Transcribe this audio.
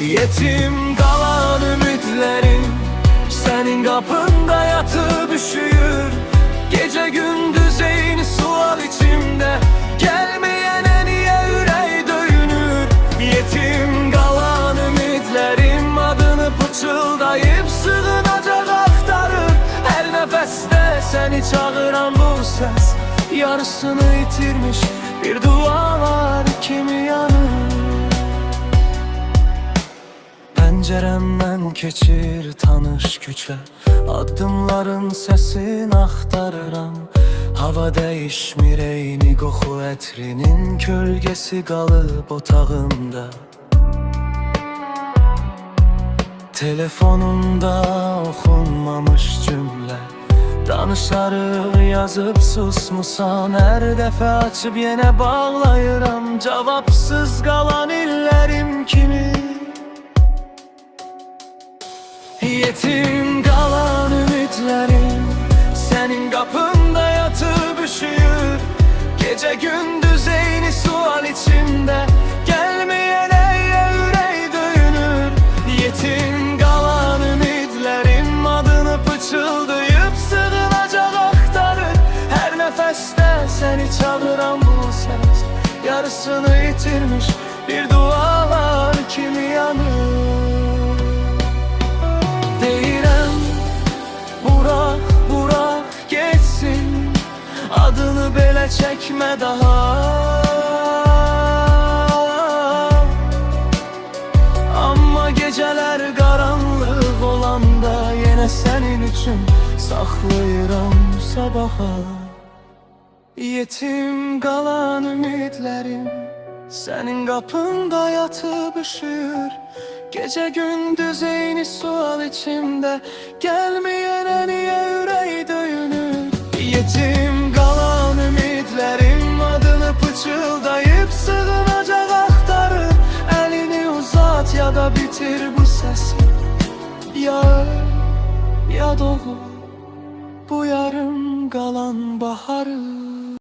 Yetim kalan ümitlerim senin kapında yatıp üşüyür. Gece gündüz eyni sual içimde, gelmeyene niye ürey döyünür? Yetim kalan ümitlerim adını pıçıldayıp sığınacak aktarır. Her nefeste seni çağıran bu ses yarısını yitirmiş bir dualar kimi yanır. Penceremden keçir tanış küçe, addımların sesini aktarıram. Hava değişmir eyni qoxu ətrinin, kölgesi qalıb otağımda. Telefonumda oxunmamış cümlə, danışarıq yazıb susmusan. Hər dəfə açıb yenə bağlayıram, cavabsız qalan illərim kimi. Yetim kalan ümitlerim senin kapında yatıp üşüyür. Gece gündüz eyni sual içimde, gelmeyene ürey döyünür. Yetim kalan ümitlerim adını pıçıldayıp sığınacak aktarır. Her nefeste seni çağıran bu ses yarısını yitirmiş bir dualar kimi yanır. Deyirəm, Burak geçsin, adını belə çəkmə daha. Amma gecələr qaranlıq olanda yenə sənin üçün saxlayıram sabaha. Yetim qalan ümidlərim senin qapında yatıp üşür. Gece gündüz eyni sual içimde, gelmeyene niye ürey döyünür? Yetim kalan ümitlerim adını pıçıldayıp sığınacak aktarır. Elini uzat ya da bitir bu sesi, ya öl ya doğu bu yarım kalan baharı.